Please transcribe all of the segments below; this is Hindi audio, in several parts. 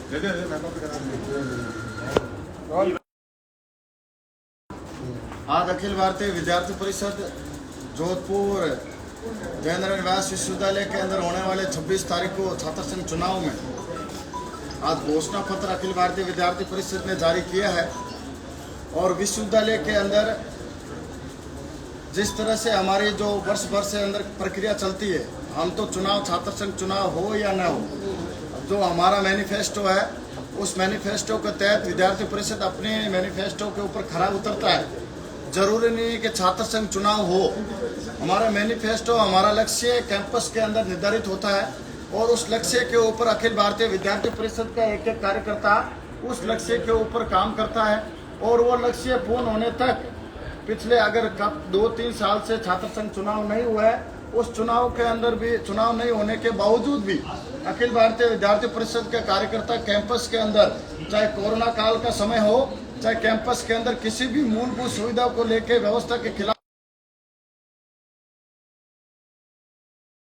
आज अखिल भारतीय विद्यार्थी परिषद जोधपुर जयेंद्र व्यास विश्वविद्यालय के अंदर होने वाले 26 तारीख को छात्र संघ चुनाव में आज घोषणा पत्र अखिल भारतीय विद्यार्थी परिषद ने जारी किया है। और विश्वविद्यालय के अंदर जिस तरह से हमारी जो वर्ष भर से अंदर प्रक्रिया चलती है, हम तो चुनाव छात्र संघ चुनाव हो या न हो, जो हमारा मैनिफेस्टो है उस मैनिफेस्टो के तहत विद्यार्थी परिषद अपने मैनिफेस्टो के ऊपर खरा उतरता है। जरूरी नहीं है कि छात्र संघ चुनाव हो। हमारा मैनिफेस्टो, हमारा लक्ष्य कैंपस के अंदर निर्धारित होता है और उस लक्ष्य के ऊपर अखिल भारतीय विद्यार्थी परिषद का एक एक कार्यकर्ता उस लक्ष्य के ऊपर काम करता है। और वो लक्ष्य पूर्ण होने तक पिछले अगर 2-3 साल से छात्र संघ चुनाव नहीं हुआ है, उस चुनाव के अंदर भी चुनाव नहीं होने के बावजूद भी अखिल भारतीय विद्यार्थी परिषद के कार्यकर्ता कैंपस के अंदर, चाहे कोरोना काल का समय हो, चाहे कैंपस के अंदर किसी भी मूलभूत सुविधा को लेकर व्यवस्था के खिलाफ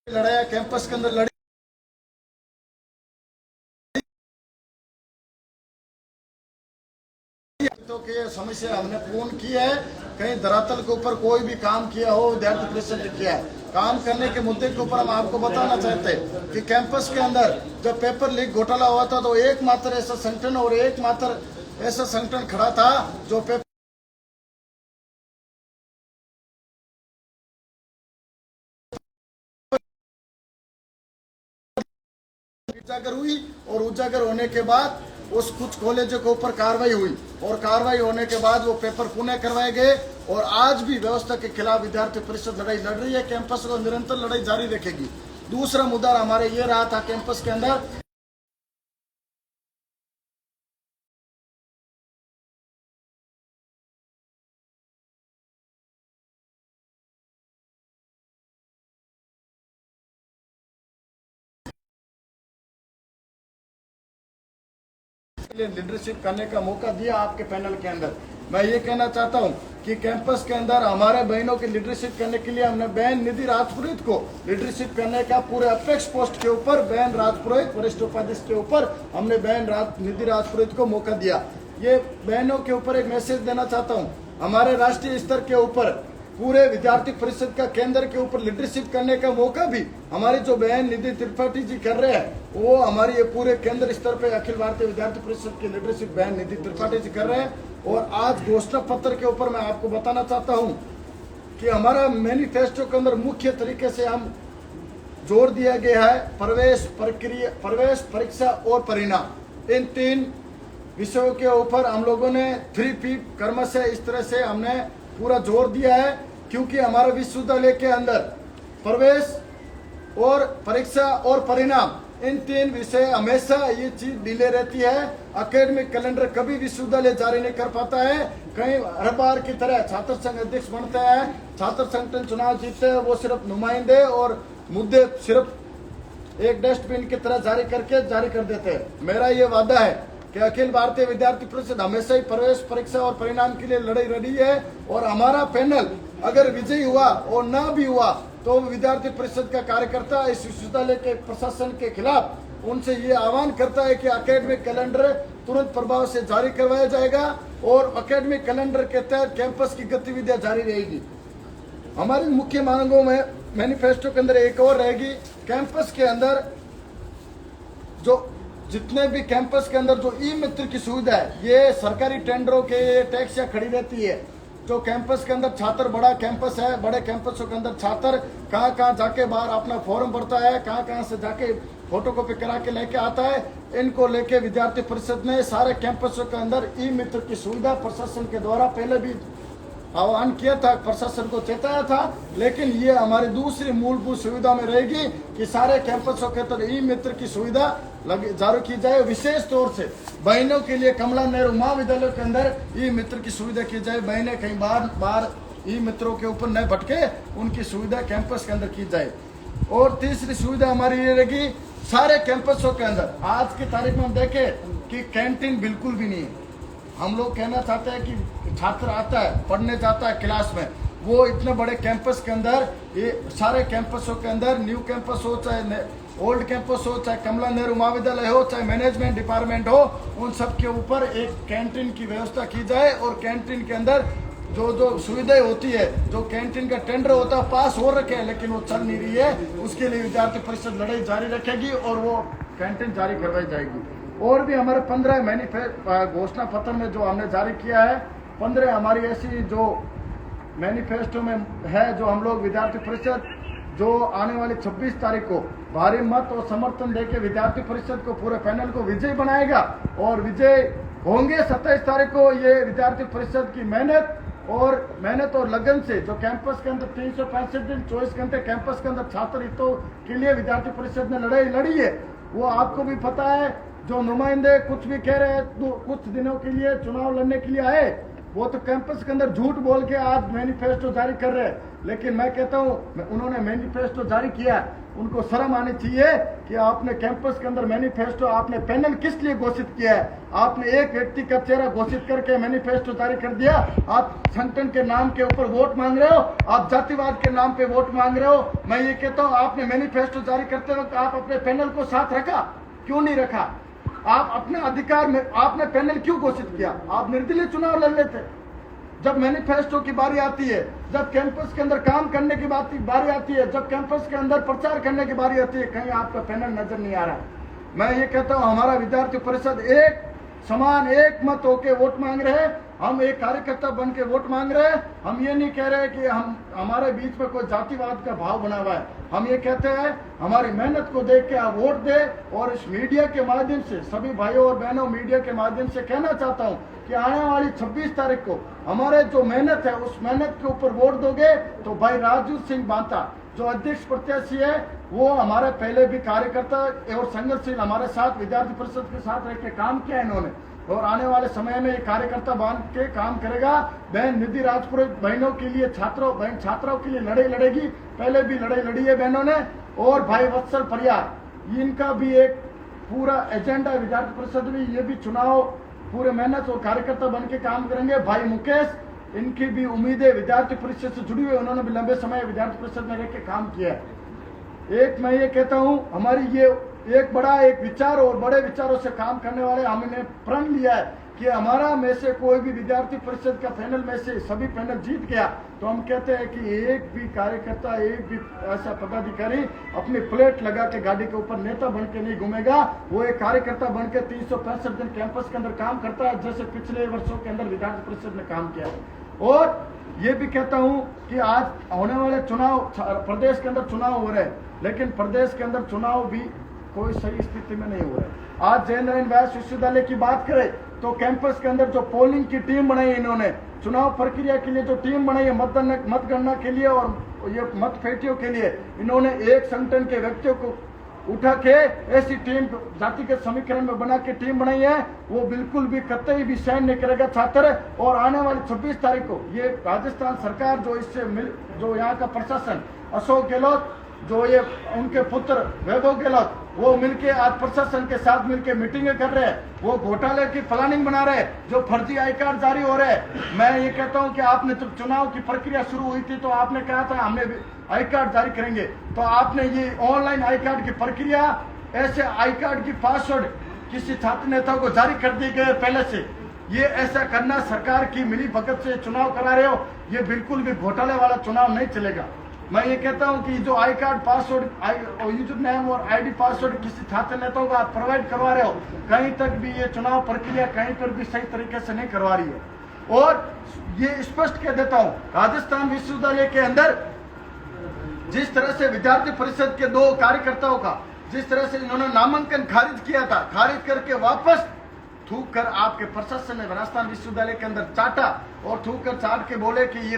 लड़ाई कैंपस के अंदर लड़ी तो के समस्या हमने पूर्ण की है। कहीं धरातल के ऊपर कोई भी काम किया हो विद्यार्थी परिषद ने किया है। काम करने के मुद्दे के ऊपर हम आपको बताना चाहते हैं कि कैंपस के अंदर जब पेपर लीक घोटाला हुआ था तो एकमात्र ऐसा संगठन और एकमात्र ऐसा संगठन खड़ा था जो पेपर उजागर हुई और उजागर होने के बाद उस कुछ कॉलेजों के ऊपर कार्रवाई हुई और कार्रवाई होने के बाद वो पेपर पुनः करवाए गए। और आज भी व्यवस्था के खिलाफ विद्यार्थी परिषद लड़ाई लड़ रही है। कैंपस को निरंतर लड़ाई जारी रखेगी। दूसरा मुद्दा हमारे ये रहा था कैंपस के अंदर लीडरशिप करने का मौका दिया आपके पैनल के अंदर। मैं ये कहना चाहता हूं कि कैंपस के अंदर हमारे बहनों की लीडरशिप करने के लिए हमने बहन निधि राजपुरोहित को लीडरशिप करने का पूरे अपेक्ष पोस्ट के ऊपर बहन राजपुरोहित वरिष्ठ उपाध्यक्ष के ऊपर हमने बहन निधि राजपुरोहित को मौका दिया। ये बहनों के ऊपर एक मैसेज देना चाहता हूँ। हमारे राष्ट्रीय स्तर के ऊपर पूरे विद्यार्थी परिषद का केंद्र के ऊपर लीडरशिप करने का मौका भी हमारी जो बहन निधि त्रिपाठी जी कर रहे हैं, वो हमारी ये पूरे केंद्र स्तर पे अखिल भारतीय विद्यार्थी परिषद की लीडरशिप बहन निधि त्रिपाठी जी कर रहे हैं। और आज घोषणा पत्र के ऊपर मैं आपको बताना चाहता हूँ कि हमारा मैनिफेस्टो के अंदर मुख्य तरीके से हम जोर दिया गया है प्रवेश प्रक्रिया, प्रवेश परीक्षा और परिणाम, इन 3 विषयों के ऊपर हम लोगों ने 3P क्रमशः इस तरह से हमने पूरा जोर दिया है। क्योंकि हमारे विश्वविद्यालय के अंदर प्रवेश और परीक्षा और परिणाम, इन 3 विषय हमेशा ये चीज डिले रहती है। एकेडमिक कैलेंडर कभी विश्वविद्यालय जारी नहीं कर पाता है। कहीं हर बार की तरह छात्र संघ अध्यक्ष बनता है, छात्र संगठन चुनाव जीतते हैं, वो सिर्फ नुमाइंदे और मुद्दे सिर्फ एक डस्टबिन की तरह जारी कर देते हैं। मेरा ये वादा है कि अखिल भारतीय विद्यार्थी परिषद हमेशा ही प्रवेश परीक्षा और परिणाम के लिए लड़ाई लड़ी है। और हमारा पैनल अगर विजयी हुआ और ना भी हुआ तो विद्यार्थी परिषद का कार्यकर्ता इस विश्वविद्यालय के प्रशासन के खिलाफ उनसे ये आह्वान करता है कि एकेडमिक कैलेंडर तुरंत प्रभाव से जारी करवाया जाएगा और एकेडमिक कैलेंडर के तहत कैंपस की गतिविधियां जारी रहेगी। हमारी मुख्य मांगों में मैनिफेस्टो के अंदर एक और रहेगी, कैंपस के अंदर जो जितने भी कैंपस के अंदर जो ई मित्र की सुविधा है, ये सरकारी टेंडरों के टैक्स या खड़ी रहती है। जो कैंपस के अंदर छात्र, बड़ा कैंपस है, बड़े कैंपसों के अंदर छात्र कहाँ जाके बाहर अपना फॉर्म भरता है, कहाँ से जाके फोटोकॉपी करा के लेके आता है, इनको लेके विद्यार्थी परिषद ने सारे कैंपसों के अंदर ई मित्र की सुविधा प्रशासन के द्वारा पहले भी आह्वान किया था, प्रशासन को चेताया था। लेकिन ये हमारी दूसरी मूलभूत सुविधा में रहेगी कि सारे कैंपसों के अंदर ई मित्र की सुविधा जारी की जाए। विशेष तौर से बहनों के लिए कमला नेहरू महाविद्यालय के अंदर ई मित्र की सुविधा की जाए। बहनें कहीं बार ई मित्रों के ऊपर न भटके, उनकी सुविधा कैंपस के अंदर की जाए। और तीसरी सुविधा हमारी ये रहेगी सारे कैंपसों के अंदर। आज की तारीख में हम देखें कि कैंटीन बिल्कुल भी नहीं है। हम लोग कहना चाहते हैं कि छात्र आता है, पढ़ने जाता है क्लास में, वो इतने बड़े कैंपस के अंदर, ये सारे कैंपसों के अंदर, न्यू कैंपस हो चाहे ओल्ड कैंपस हो, चाहे कमला नेहरू महाविद्यालय हो, चाहे मैनेजमेंट डिपार्टमेंट हो, उन सब के ऊपर एक कैंटीन की व्यवस्था की जाए। और कैंटीन के अंदर जो जो सुविधाएं होती है, जो कैंटीन का टेंडर होता है पास हो रखे हैं लेकिन वो चल नहीं रही है, उसके लिए विद्यार्थी परिषद लड़ाई जारी रखेगी और वो कैंटीन जारी करवाई जाएगी। और भी हमारे 15 मैनिफेस्टो घोषणा पत्र में जो हमने जारी किया है, 15 हमारी ऐसी जो मैनिफेस्टो में है, जो हम लोग विद्यार्थी परिषद जो आने वाली 26 तारीख को भारी मत और समर्थन देके विद्यार्थी परिषद को पूरे पैनल को विजयी बनाएगा। और विजय होंगे 27 तारीख को। ये विद्यार्थी परिषद की मेहनत और लगन से जो कैंपस के अंदर 365 दिन 24 घंटे कैंपस के अंदर छात्र हितों के लिए विद्यार्थी परिषद ने लड़ाई लड़ी है, वो आपको भी पता है। जो नुमाइंदे कुछ भी कह रहे हैं, तो कुछ दिनों के लिए चुनाव लड़ने के लिए आए, वो तो कैंपस के अंदर झूठ बोल के आज मैनिफेस्टो जारी कर रहे हैं। लेकिन मैं कहता हूँ, उन्होंने मैनिफेस्टो जारी किया, उनको शर्म आनी चाहिए कि आपने कैंपस के अंदर मैनिफेस्टो, आपने पैनल किस लिए घोषित किया है? आपने एक व्यक्ति का चेहरा घोषित करके मैनिफेस्टो जारी कर दिया। आप संगठन के नाम के ऊपर वोट मांग रहे हो, आप जातिवाद के नाम पे वोट मांग रहे हो। मैं ये कहता हूँ, आपने मैनिफेस्टो जारी करते वक्त आप अपने पैनल को साथ रखा, क्यों नहीं रखा? आप अपने अधिकार में आपने पैनल क्यों घोषित किया? आप निर्दलीय चुनाव लड़ लेते। जब मैनिफेस्टो की बारी आती है, जब कैंपस के अंदर काम करने की बारी आती है, जब कैंपस के अंदर प्रचार करने की बारी आती है, कहीं आपका पैनल नजर नहीं आ रहा है। मैं ये कहता हूँ, हमारा विद्यार्थी परिषद एक समान एक मत होके वोट मांग रहे हैं। हम एक कार्यकर्ता बन के वोट मांग रहे हैं। हम ये नहीं कह रहे कि हमारे बीच में कोई जातिवाद का भाव बना हुआ है। हम ये कहते हैं, हमारी मेहनत को देख के आप वोट दे। और इस मीडिया के माध्यम से सभी भाइयों और बहनों, मीडिया के माध्यम से कहना चाहता हूँ कि आने वाली 26 तारीख को हमारे जो मेहनत है, उस मेहनत के ऊपर वोट दोगे तो भाई राजू सिंह बांता जो अध्यक्ष प्रत्याशी है, वो हमारे पहले भी कार्यकर्ता और संघर्षशील हमारे साथ विद्यार्थी परिषद के साथ रह के काम किया इन्होंने, और आने वाले समय में ये कार्यकर्ता बन के काम करेगा। बहन निधि राजपुरोहित बहनों के लिए, छात्राओं के लिए लड़ाई लड़ेगी। पहले भी लड़ाई लड़ी है बहनों ने। और भाई वत्सल परियार, इनका भी एक पूरा एजेंडा विद्यार्थी परिषद में, ये भी चुनाव पूरे मेहनत और कार्यकर्ता बन के काम करेंगे। भाई मुकेश, इनकी भी उम्मीदें विद्यार्थी परिषद से जुड़ी हुई, उन्होंने भी लंबे समय विद्यार्थी परिषद में रह के काम किया है। एक मैं ये कहता हूँ, हमारी ये एक बड़ा एक विचार और बड़े विचारों से काम करने वाले हमने प्रण लिया है कि हमारा में से कोई भी विद्यार्थी परिषद का पैनल में से सभी पैनल जीत गया तो हम कहते हैं कि एक भी कार्यकर्ता, एक भी ऐसा पदाधिकारी अपनी प्लेट लगा के गाड़ी के ऊपर नेता बन के नहीं घूमेगा। वो एक कार्यकर्ता बन के 365 दिन कैंपस के अंदर काम करता है, जैसे पिछले वर्षों के अंदर विद्यार्थी परिषद ने काम किया है। और ये भी कहता हूँ कि आज होने वाले चुनाव, प्रदेश के अंदर चुनाव हो रहे हैं, लेकिन प्रदेश के अंदर चुनाव भी कोई सही स्थिति में नहीं हो रहा है। आज जय नारायण व्यास विश्वविद्यालय की बात करें तो कैंपस के अंदर जो पोलिंग की टीम बनाई है इन्होंने, चुनाव प्रक्रिया के लिए जो टीम बनाई है, मतगणना के लिए और ये मत पेटियों के लिए, इन्होंने एक संगठन के व्यक्तियों को उठा के ऐसी टीम जातिगत समीकरण में बना के टीम बनाई है। वो बिल्कुल भी कतई भी सहन नहीं करेगा छात्र। और आने वाली 26 तारीख को ये राजस्थान सरकार जो यहाँ का प्रशासन, अशोक गहलोत, जो ये उनके पुत्र वैभव गहलोत, वो मिलके आज प्रशासन के साथ मिलके मीटिंगें कर रहे हैं। वो घोटाले की प्लानिंग बना रहे हैं, जो फर्जी आई कार्ड जारी हो रहे हैं। मैं ये कहता हूं कि आपने जब चुनाव की प्रक्रिया शुरू हुई थी तो आपने कहा था हमने आई कार्ड जारी करेंगे, तो आपने ये ऑनलाइन आई कार्ड की प्रक्रिया, ऐसे आई कार्ड की पासवर्ड किसी छात्र नेता को जारी कर दिए गए पहले से। ये ऐसा करना, सरकार की मिली भगत से चुनाव करा रहे हो, ये बिल्कुल भी घोटाले वाला चुनाव नहीं चलेगा। मैं ये कहता हूं कि जो I card password, user name और आईडी पासवर्ड किसी छात्र नेताओं को आप प्रोवाइड करवा रहे हो, कहीं तक भी ये चुनाव प्रक्रिया कहीं पर भी सही तरीके से नहीं करवा रही है। और ये स्पष्ट कह देता हूं, राजस्थान विश्वविद्यालय के अंदर जिस तरह से विद्यार्थी परिषद के 2 कार्यकर्ताओं का जिस तरह से इन्होंने नामांकन खारिज किया था, खारिज करके वापस थूक कर आपके प्रशासन ने राजस्थान विश्वविद्यालय के अंदर चाटा और थूक कर चाट के बोले कि ये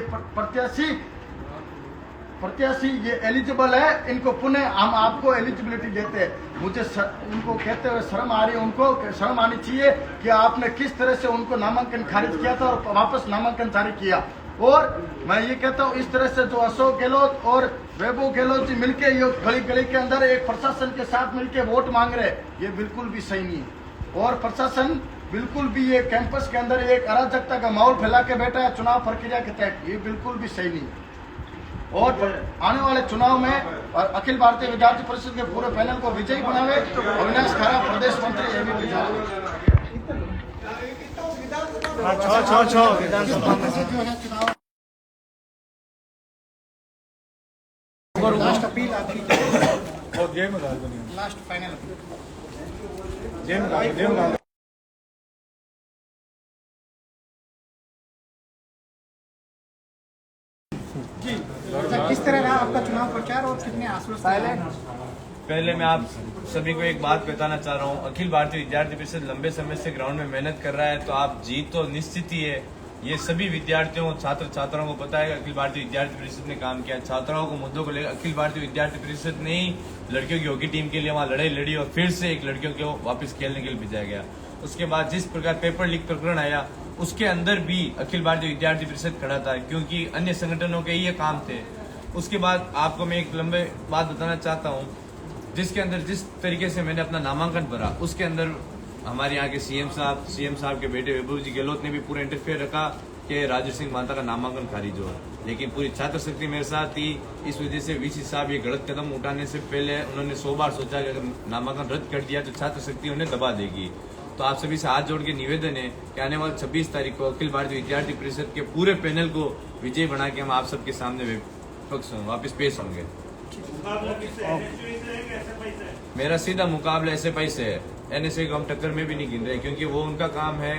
प्रत्याशी ये एलिजिबल है, इनको पुनः हम आपको एलिजिबिलिटी देते हैं। मुझे उनको कहते हुए शर्म आ रही है, उनको शर्म आनी चाहिए कि आपने किस तरह से उनको नामांकन खारिज किया था और वापस नामांकन जारी किया। और मैं ये कहता हूँ, इस तरह से जो अशोक गहलोत और वैभव गहलोत जी मिलके ये गली गली के अंदर एक प्रशासन के साथ मिलके वोट मांग रहे, ये बिल्कुल भी सही नहीं है। और प्रशासन बिल्कुल भी ये कैंपस के अंदर एक अराजकता का माहौल फैला के बैठा है चुनाव प्रक्रिया के तहत, ये बिल्कुल भी सही नहीं है। और आने वाले चुनाव में और अखिल भारतीय विद्यार्थी परिषद के पूरे पैनल को विजयी बनावे। अविनाश खरा प्रदेश मंत्री एबीपी लास्ट अपील आपकी और जय में लास्ट फाइनल जय में किस तरह रहा आपका चुनाव प्रचार और कितने आश्वस्त हैं? पहले मैं आप सभी को एक बात बताना चाह रहा हूँ, अखिल भारतीय विद्यार्थी परिषद लंबे समय से ग्राउंड में मेहनत कर रहा है, तो आप जीत तो निश्चित ही है। ये सभी विद्यार्थियों छात्र छात्राओं को पता है कि अखिल भारतीय विद्यार्थी परिषद ने काम किया। छात्राओं को मुद्दों को लेकर अखिल भारतीय विद्यार्थी परिषद ने ही लड़कियों की हॉकी टीम के लिए वहाँ लड़ाई लड़ी और फिर से एक लड़कियों को वापस खेलने के लिए भेजा गया। उसके बाद जिस प्रकार पेपर लीक प्रकरण आया, उसके अंदर भी अखिल भारतीय विद्यार्थी परिषद खड़ा था, क्योंकि अन्य संगठनों के ये काम थे। उसके बाद आपको मैं एक लंबे बात बताना चाहता हूँ, जिसके अंदर जिस तरीके से मैंने अपना नामांकन भरा, उसके अंदर हमारे यहाँ के सीएम साहब के बेटे वैभव जी गहलोत ने भी पूरा इंटरफेयर रखा कि राजू सिंह माता का नामांकन खारिज हो। लेकिन पूरी छात्र शक्ति मेरे साथ थी। इस वजह से वीसी साहब ये गलत कदम उठाने से पहले उन्होंने 100 बार सोचा कि अगर नामांकन रद्द कर दिया तो छात्र शक्ति उन्हें दबा देगी। तो आप सभी से हाथ जोड़ के निवेदन है कि आने वाले 26 तारीख को अखिल भारतीय विद्यार्थी परिषद के पूरे पैनल को विजय बना के हम आप सबके सामने वापस पेश होंगे। मेरा सीधा मुकाबला एसएफआई से है। एनएसए को हम टक्कर में भी नहीं गिन रहे, क्योंकि वो उनका काम है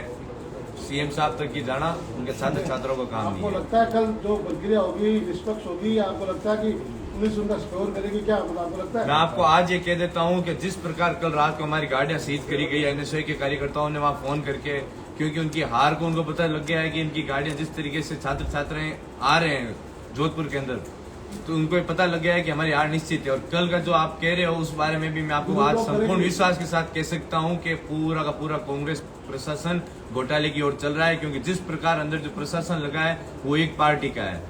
सीएम साहब तक की जाना, उनके छात्र छात्राओं का काम नहीं है। आपको लगता है कल जो प्रक्रिया होगी निष्पक्ष होगी, या आपको लगता है कि पुलिस उनका स्कोर करेगी? क्या आपको लगता है? मैं आपको आज ये कह देता हूँ कि जिस प्रकार कल रात को हमारी गाड़ियां सीज करी गई, एनएसए के कार्यकर्ताओं ने वहाँ फोन करके, क्योंकि उनकी हार को उनको पता लग गया है कि इनकी गाड़ियां जिस तरीके से छात्र छात्राएं आ रहे हैं जोधपुर के अंदर, तो उनको पता लग गया है कि हमारी हार निश्चित है। और कल का जो आप कह रहे हो उस बारे में भी मैं आपको आज संपूर्ण विश्वास के साथ कह सकता हूं कि पूरा का पूरा कांग्रेस प्रशासन घोटाले की ओर चल रहा है, क्योंकि जिस प्रकार अंदर जो प्रशासन लगा है वो एक पार्टी का है।